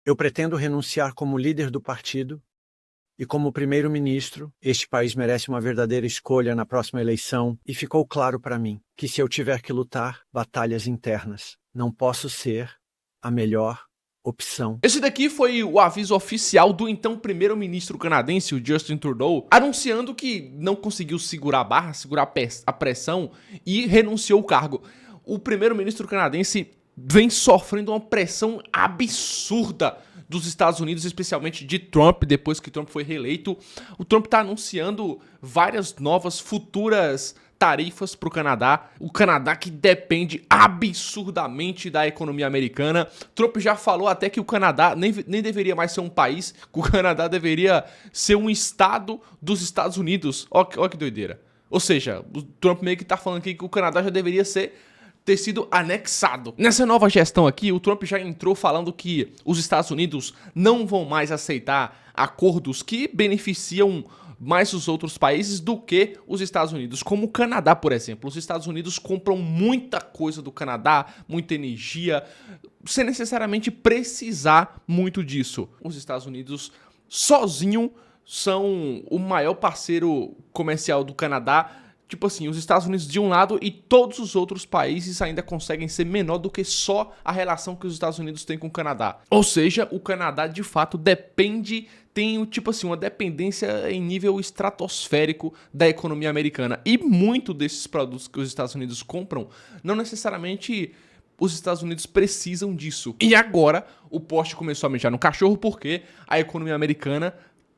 Eu pretendo renunciar como líder do partido e como primeiro-ministro. Este país merece uma verdadeira escolha na próxima eleição e ficou claro para mim que se eu tiver que lutar batalhas internas, não posso ser a melhor opção. Esse daqui foi o aviso oficial do então primeiro-ministro canadense, o Justin Trudeau, anunciando que não conseguiu segurar a barra, segurar a pressão e renunciou ao cargo. O primeiro-ministro canadense vem sofrendo uma pressão absurda dos Estados Unidos, especialmente de Trump, depois que Trump foi reeleito. O Trump está anunciando várias novas futuras tarifas para o Canadá que depende absurdamente da economia americana. Trump já falou até que o Canadá nem deveria mais ser um país, que o Canadá deveria ser um estado dos Estados Unidos. Ó que doideira. Ou seja, o Trump meio que tá falando aqui que o Canadá já deveria ter sido anexado. Nessa nova gestão aqui, o Trump já entrou falando que os Estados Unidos não vão mais aceitar acordos que beneficiam mais os outros países do que os Estados Unidos, como o Canadá, por exemplo. Os Estados Unidos compram muita coisa do Canadá, muita energia, sem necessariamente precisar muito disso. Os Estados Unidos sozinho são o maior parceiro comercial do Canadá. Tipo assim, os Estados Unidos de um lado e todos os outros países ainda conseguem ser menor do que só a relação que os Estados Unidos têm com o Canadá. Ou seja, o Canadá de fato tem tipo assim, uma dependência em nível estratosférico da economia americana. E muito desses produtos que os Estados Unidos compram, não necessariamente os Estados Unidos precisam disso. E agora o poste começou a mijar no cachorro porque a economia americana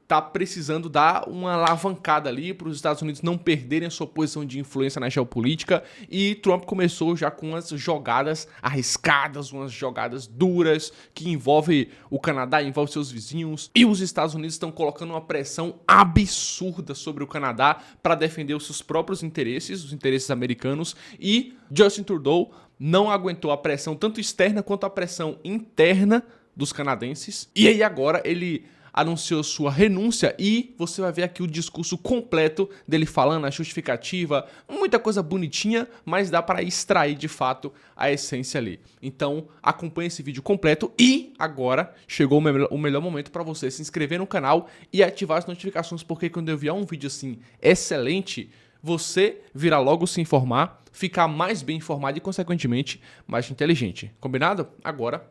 tá precisando dar uma alavancada ali para os Estados Unidos não perderem a sua posição de influência na geopolítica, e Trump começou já com umas jogadas arriscadas, umas jogadas duras, que envolve o Canadá, envolve seus vizinhos, e os Estados Unidos estão colocando uma pressão absurda sobre o Canadá para defender os seus próprios interesses, os interesses americanos, e Justin Trudeau não aguentou a pressão tanto externa quanto a pressão interna dos canadenses, e aí agora ele anunciou sua renúncia e você vai ver aqui o discurso completo dele falando, a justificativa, muita coisa bonitinha, mas dá para extrair de fato a essência ali. Então acompanhe esse vídeo completo e agora chegou o melhor momento para você se inscrever no canal e ativar as notificações, porque quando eu enviar um vídeo assim excelente, você virá logo se informar, ficar mais bem informado e consequentemente mais inteligente. Combinado? Agora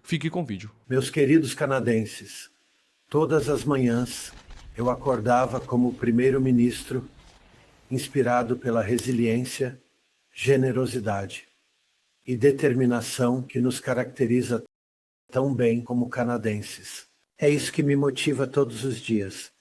fique com o vídeo. Meus queridos canadenses, todas as manhãs eu acordava como primeiro-ministro, inspirado pela resiliência, generosidade e determinação que nos caracteriza tão bem como canadenses. É isso que me motiva todos os dias.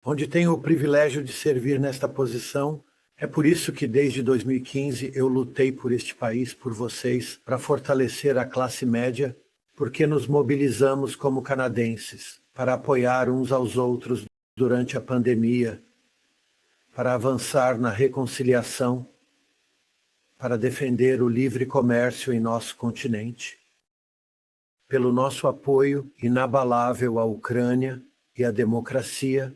Onde tenho o privilégio de servir nesta posição, é por isso que desde 2015 eu lutei por este país, por vocês, para fortalecer a classe média, porque nos mobilizamos como canadenses para apoiar uns aos outros durante a pandemia, para avançar na reconciliação, para defender o livre comércio em nosso continente, pelo nosso apoio inabalável à Ucrânia e à democracia,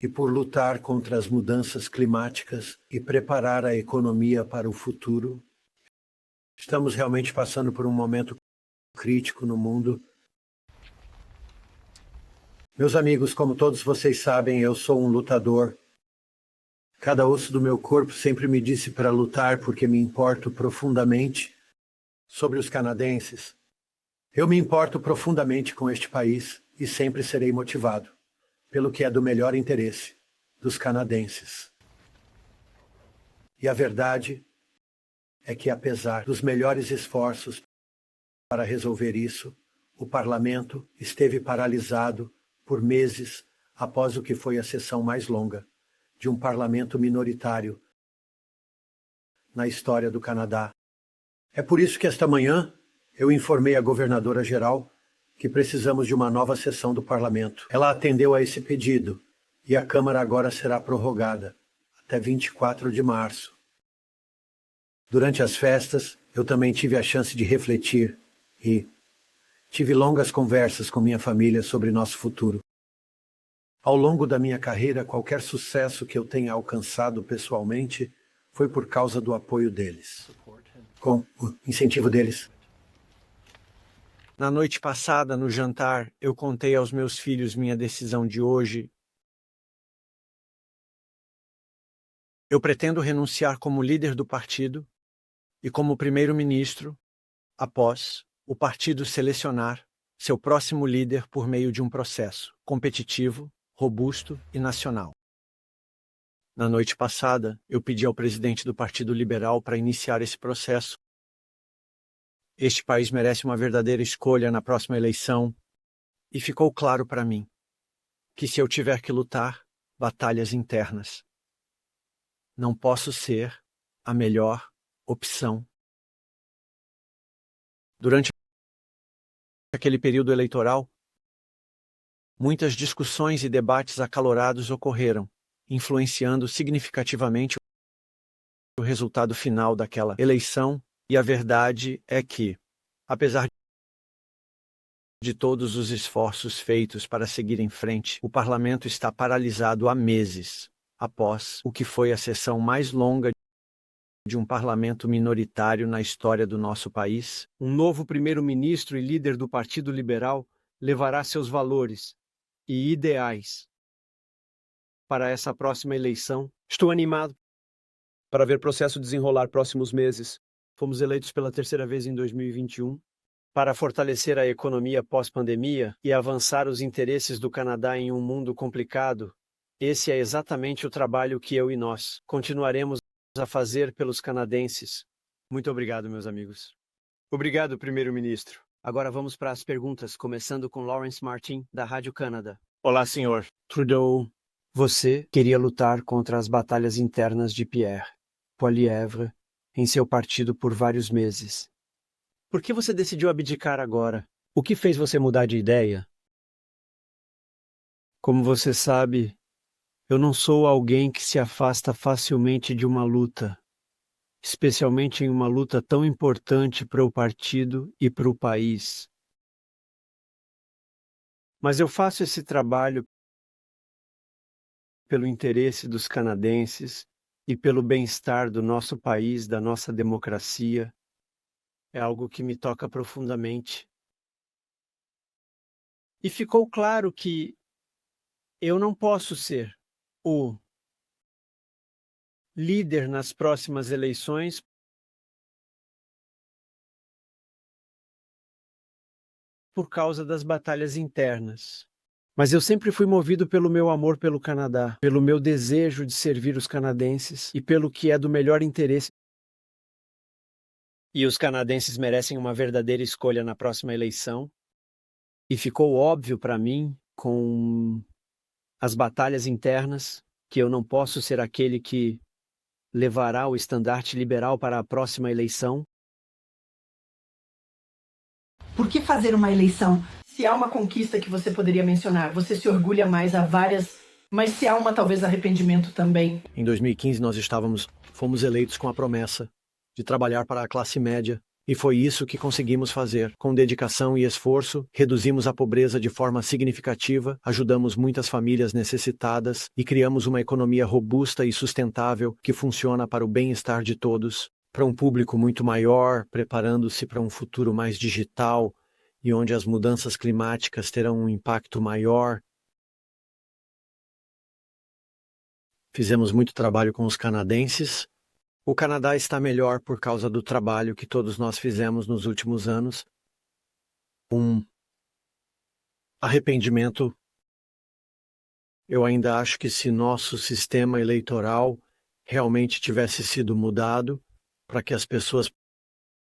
e por lutar contra as mudanças climáticas e preparar a economia para o futuro. Estamos realmente passando por um momento crítico no mundo. Meus amigos, como todos vocês sabem, eu sou um lutador. Cada osso do meu corpo sempre me disse para lutar porque me importo profundamente sobre os canadenses. Eu me importo profundamente com este país e sempre serei motivado pelo que é do melhor interesse dos canadenses. E a verdade é que, apesar dos melhores esforços para resolver isso, o parlamento esteve paralisado por meses após o que foi a sessão mais longa de um parlamento minoritário na história do Canadá. É por isso que esta manhã eu informei a governadora-geral que precisamos de uma nova sessão do parlamento. Ela atendeu a esse pedido e a Câmara agora será prorrogada até 24 de março. Durante as festas, eu também tive a chance de refletir e tive longas conversas com minha família sobre nosso futuro. Ao longo da minha carreira, qualquer sucesso que eu tenha alcançado pessoalmente foi por causa do apoio deles, com o incentivo deles. Na noite passada, no jantar, eu contei aos meus filhos minha decisão de hoje. Eu pretendo renunciar como líder do partido e como primeiro-ministro após o partido selecionar seu próximo líder por meio de um processo competitivo, robusto e nacional. Na noite passada, eu pedi ao presidente do Partido Liberal para iniciar esse processo. Este país merece uma verdadeira escolha na próxima eleição e ficou claro para mim que se eu tiver que lutar batalhas internas, não posso ser a melhor opção. Durante aquele período eleitoral, muitas discussões e debates acalorados ocorreram, influenciando significativamente o resultado final daquela eleição, e a verdade é que, apesar de todos os esforços feitos para seguir em frente, o parlamento está paralisado há meses, após o que foi a sessão mais longa de um parlamento minoritário na história do nosso país. Um novo primeiro-ministro e líder do Partido Liberal levará seus valores e ideais para essa próxima eleição. Estou animado para ver o processo desenrolar próximos meses. Fomos eleitos pela terceira vez em 2021 para fortalecer a economia pós-pandemia e avançar os interesses do Canadá em um mundo complicado. Esse é exatamente o trabalho que eu e nós continuaremos a fazer pelos canadenses. Muito obrigado, meus amigos. Obrigado, primeiro-ministro. Agora vamos para as perguntas, começando com Lawrence Martin, da Rádio Canada. Olá, senhor Trudeau. Você queria lutar contra as batalhas internas de Pierre Poilievre em seu partido por vários meses. Por que você decidiu abdicar agora? O que fez você mudar de ideia? Como você sabe, eu não sou alguém que se afasta facilmente de uma luta, especialmente em uma luta tão importante para o partido e para o país. Mas eu faço esse trabalho pelo interesse dos canadenses e pelo bem-estar do nosso país, da nossa democracia. É algo que me toca profundamente. E ficou claro que eu não posso ser o líder nas próximas eleições por causa das batalhas internas. Mas eu sempre fui movido pelo meu amor pelo Canadá, pelo meu desejo de servir os canadenses e pelo que é do melhor interesse. E os canadenses merecem uma verdadeira escolha na próxima eleição. E ficou óbvio para mim, com as batalhas internas, que eu não posso ser aquele que levará o estandarte liberal para a próxima eleição. Por que fazer uma eleição? Se há uma conquista que você poderia mencionar, você se orgulha mais a várias, mas se há uma talvez arrependimento também. Em 2015 nós fomos eleitos com a promessa de trabalhar para a classe média, e foi isso que conseguimos fazer. Com dedicação e esforço, reduzimos a pobreza de forma significativa, ajudamos muitas famílias necessitadas e criamos uma economia robusta e sustentável que funciona para o bem-estar de todos, para um público muito maior, preparando-se para um futuro mais digital e onde as mudanças climáticas terão um impacto maior. Fizemos muito trabalho com os canadenses. O Canadá está melhor por causa do trabalho que todos nós fizemos nos últimos anos. Um arrependimento. Eu ainda acho que se nosso sistema eleitoral realmente tivesse sido mudado para que as pessoas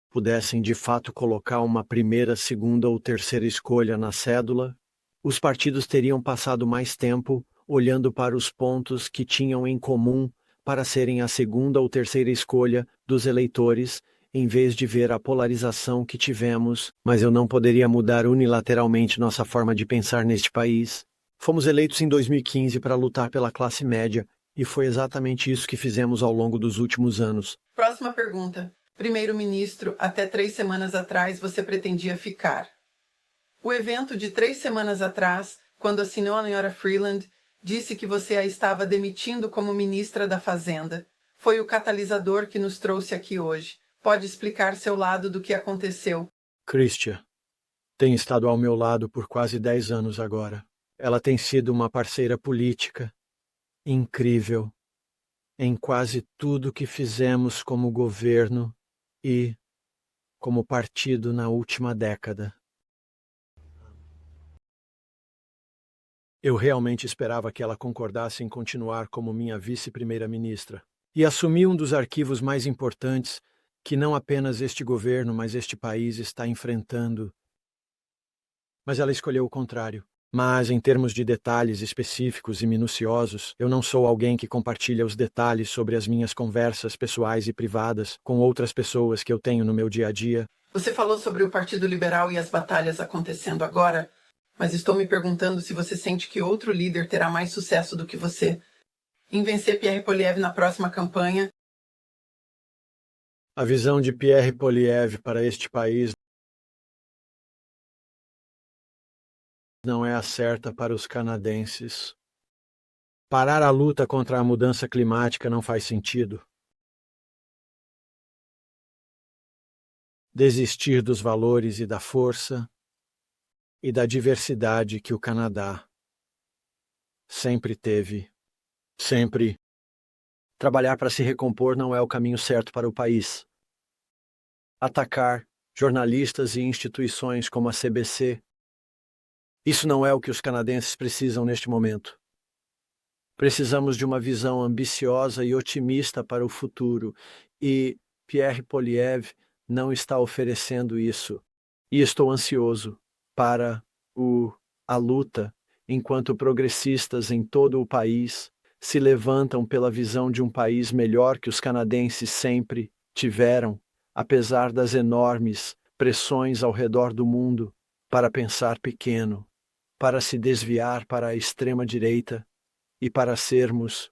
pudessem de fato colocar uma primeira, segunda ou terceira escolha na cédula, os partidos teriam passado mais tempo olhando para os pontos que tinham em comum para serem a segunda ou terceira escolha dos eleitores, em vez de ver a polarização que tivemos. Mas eu não poderia mudar unilateralmente nossa forma de pensar neste país. Fomos eleitos em 2015 para lutar pela classe média, e foi exatamente isso que fizemos ao longo dos últimos anos. Próxima pergunta. Primeiro-ministro, até 3 semanas atrás você pretendia ficar. O evento de 3 semanas atrás, quando assinou a senhora Freeland, disse que você a estava demitindo como ministra da Fazenda. Foi o catalisador que nos trouxe aqui hoje. Pode explicar seu lado do que aconteceu? Christian, tem estado ao meu lado por quase 10 anos agora. Ela tem sido uma parceira política incrível em quase tudo que fizemos como governo e como partido na última década. Eu realmente esperava que ela concordasse em continuar como minha vice-primeira-ministra e assumir um dos arquivos mais importantes que não apenas este governo, mas este país está enfrentando. Mas ela escolheu o contrário. Mas, em termos de detalhes específicos e minuciosos, eu não sou alguém que compartilha os detalhes sobre as minhas conversas pessoais e privadas com outras pessoas que eu tenho no meu dia a dia. Você falou sobre o Partido Liberal e as batalhas acontecendo agora, mas estou me perguntando se você sente que outro líder terá mais sucesso do que você em vencer Pierre Poilievre na próxima campanha. A visão de Pierre Poilievre para este país não é a certa para os canadenses. Parar a luta contra a mudança climática não faz sentido. Desistir dos valores e da força e da diversidade que o Canadá sempre teve. Sempre. Trabalhar para se recompor não é o caminho certo para o país. Atacar jornalistas e instituições como a CBC, isso não é o que os canadenses precisam neste momento. Precisamos de uma visão ambiciosa e otimista para o futuro, e Pierre Poilievre não está oferecendo isso. E estou ansioso para a luta, enquanto progressistas em todo o país se levantam pela visão de um país melhor que os canadenses sempre tiveram, apesar das enormes pressões ao redor do mundo para pensar pequeno, para se desviar para a extrema-direita e para sermos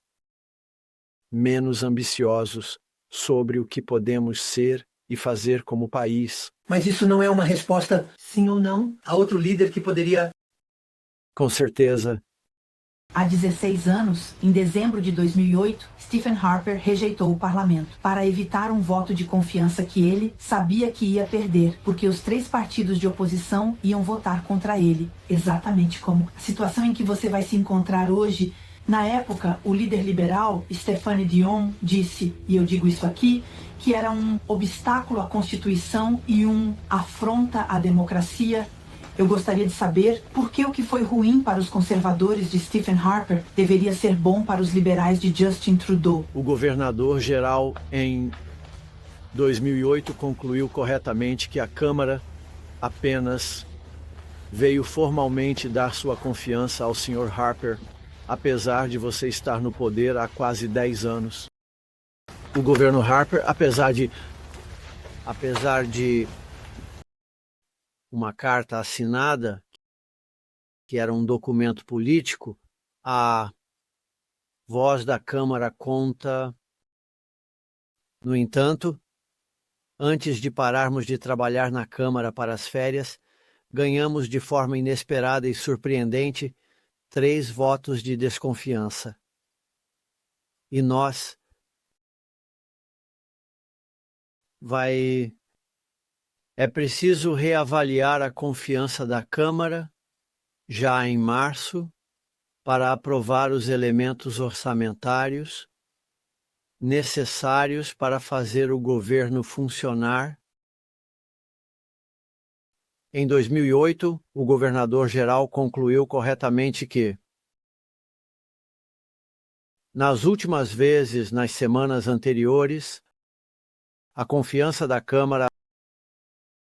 menos ambiciosos sobre o que podemos ser e fazer como país. Mas isso não é uma resposta sim ou não a outro líder que poderia... Com certeza. Há 16 anos, em dezembro de 2008, Stephen Harper rejeitou o parlamento para evitar um voto de confiança que ele sabia que ia perder, porque os 3 partidos de oposição iam votar contra ele, exatamente como a situação em que você vai se encontrar hoje. Na época, o líder liberal, Stéphane Dion, disse, e eu digo isso aqui, que era um obstáculo à Constituição e um afronta à democracia. Eu gostaria de saber por que o que foi ruim para os conservadores de Stephen Harper deveria ser bom para os liberais de Justin Trudeau. O governador-geral, em 2008, concluiu corretamente que a Câmara apenas veio formalmente dar sua confiança ao Sr. Harper, apesar de você estar no poder há quase 10 anos. O governo Harper, apesar de uma carta assinada, que era um documento político, a voz da Câmara conta. No entanto, antes de pararmos de trabalhar na Câmara para as férias, ganhamos de forma inesperada e surpreendente 3 votos de desconfiança. E nós é preciso reavaliar a confiança da Câmara já em março para aprovar os elementos orçamentários necessários para fazer o governo funcionar. Em 2008, o governador-geral concluiu corretamente que, nas últimas vezes, nas semanas anteriores, a confiança da Câmara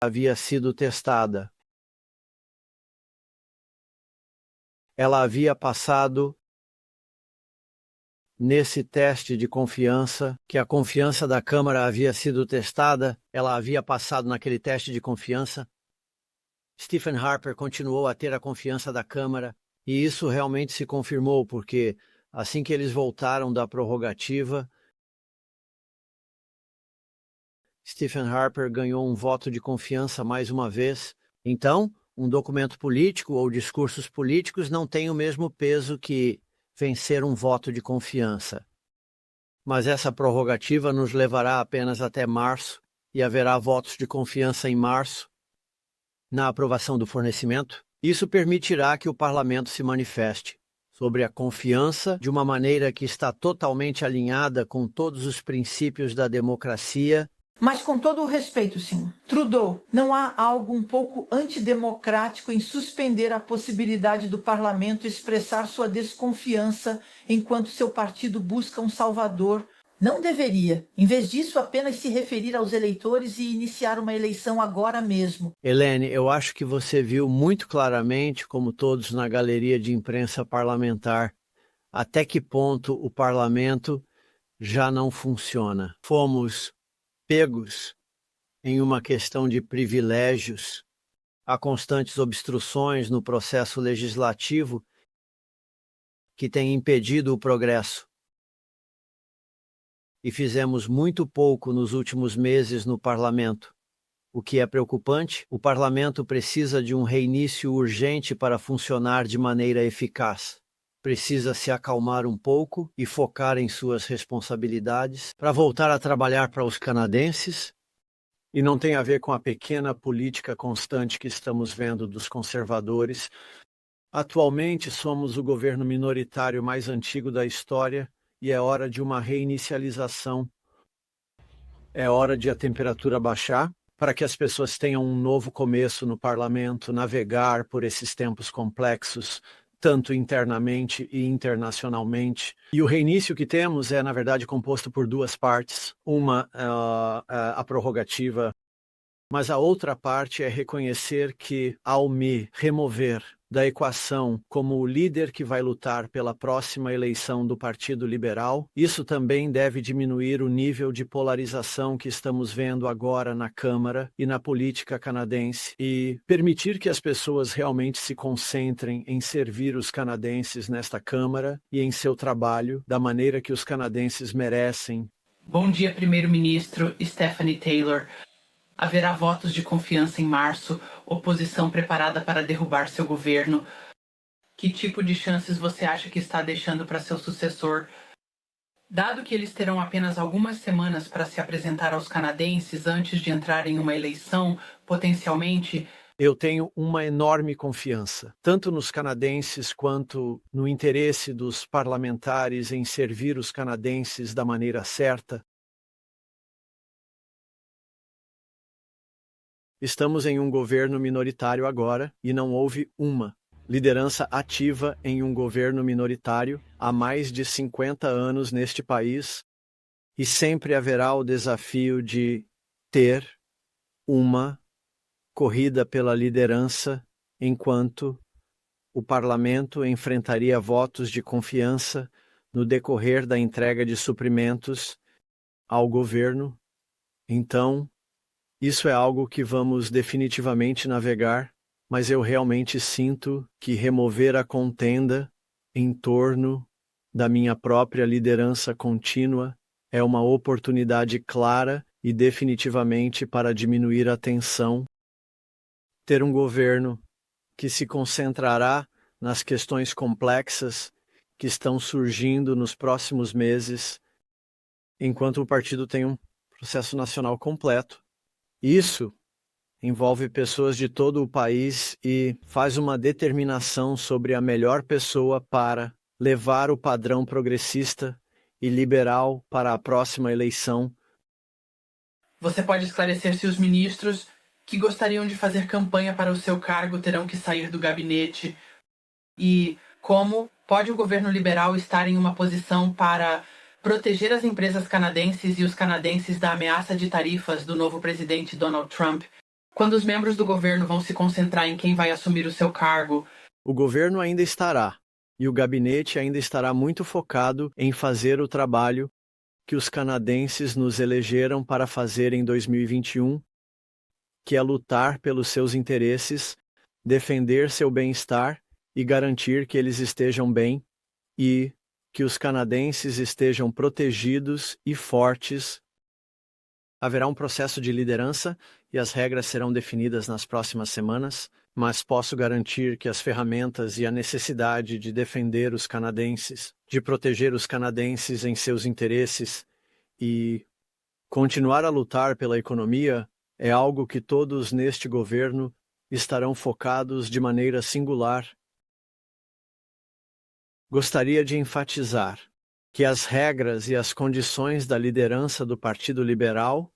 havia sido testada. Ela havia passado nesse teste de confiança, que a confiança da Câmara havia sido testada, ela havia passado naquele teste de confiança. Stephen Harper continuou a ter a confiança da Câmara, e isso realmente se confirmou, porque assim que eles voltaram da prorrogativa, Stephen Harper ganhou um voto de confiança mais uma vez. Então, um documento político ou discursos políticos não tem o mesmo peso que vencer um voto de confiança. Mas essa prorrogativa nos levará apenas até março, e haverá votos de confiança em março. na aprovação do fornecimento, isso permitirá que o parlamento se manifeste sobre a confiança de uma maneira que está totalmente alinhada com todos os princípios da democracia. Mas com todo o respeito, senhor Trudeau, não há algo um pouco antidemocrático em suspender a possibilidade do parlamento expressar sua desconfiança enquanto seu partido busca um salvador? Não deveria, em vez disso, apenas se referir aos eleitores e iniciar uma eleição agora mesmo. Helene, eu acho que você viu muito claramente, como todos na galeria de imprensa parlamentar, até que ponto o parlamento já não funciona. Fomos pegos em uma questão de privilégios, há constantes obstruções no processo legislativo que têm impedido o progresso. E fizemos muito pouco nos últimos meses no parlamento. O que é preocupante, o parlamento precisa de um reinício urgente para funcionar de maneira eficaz. Precisa se acalmar um pouco e focar em suas responsabilidades para voltar a trabalhar para os canadenses. E não tem a ver com a pequena política constante que estamos vendo dos conservadores. Atualmente somos o governo minoritário mais antigo da história e é hora de uma reinicialização. É hora de a temperatura baixar para que as pessoas tenham um novo começo no parlamento, navegar por esses tempos complexos, tanto internamente e internacionalmente. E o reinício que temos é, na verdade, composto por duas partes. Uma, a prorrogativa, mas a outra parte é reconhecer que, ao me remover da equação como o líder que vai lutar pela próxima eleição do Partido Liberal, isso também deve diminuir o nível de polarização que estamos vendo agora na Câmara e na política canadense e permitir que as pessoas realmente se concentrem em servir os canadenses nesta Câmara e em seu trabalho da maneira que os canadenses merecem. Bom dia, primeiro-ministro Stephanie Taylor. Haverá votos de confiança em março, oposição preparada para derrubar seu governo. Que tipo de chances você acha que está deixando para seu sucessor? Dado que eles terão apenas algumas semanas para se apresentar aos canadenses antes de entrar em uma eleição, potencialmente... Eu tenho uma enorme confiança, tanto nos canadenses quanto no interesse dos parlamentares em servir os canadenses da maneira certa. Estamos em um governo minoritário agora e não houve uma liderança ativa em um governo minoritário há mais de 50 anos neste país e sempre haverá o desafio de ter uma corrida pela liderança enquanto o parlamento enfrentaria votos de confiança no decorrer da entrega de suprimentos ao governo. Então, isso é algo que vamos definitivamente navegar, mas eu realmente sinto que remover a contenda em torno da minha própria liderança contínua é uma oportunidade clara e definitivamente para diminuir a tensão. Ter um governo que se concentrará nas questões complexas que estão surgindo nos próximos meses, enquanto o partido tem um processo nacional completo. Isso envolve pessoas de todo o país e faz uma determinação sobre a melhor pessoa para levar o padrão progressista e liberal para a próxima eleição. Você pode esclarecer se os ministros que gostariam de fazer campanha para o seu cargo terão que sair do gabinete? E como pode o governo liberal estar em uma posição para proteger as empresas canadenses e os canadenses da ameaça de tarifas do novo presidente Donald Trump, quando os membros do governo vão se concentrar em quem vai assumir o seu cargo? O governo ainda estará, e o gabinete ainda estará muito focado em fazer o trabalho que os canadenses nos elegeram para fazer em 2021, que é lutar pelos seus interesses, defender seu bem-estar e garantir que eles estejam bem e que os canadenses estejam protegidos e fortes. Haverá um processo de liderança e as regras serão definidas nas próximas semanas, mas posso garantir que as ferramentas e a necessidade de defender os canadenses, de proteger os canadenses em seus interesses e continuar a lutar pela economia é algo que todos neste governo estarão focados de maneira singular. Gostaria de enfatizar que as regras e as condições da liderança do Partido Liberal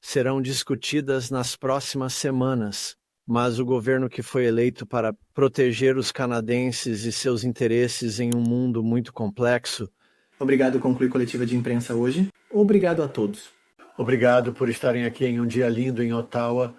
serão discutidas nas próximas semanas, mas o governo que foi eleito para proteger os canadenses e seus interesses em um mundo muito complexo. Obrigado, conclui coletiva de imprensa hoje. Obrigado a todos. Obrigado por estarem aqui em um dia lindo em Ottawa.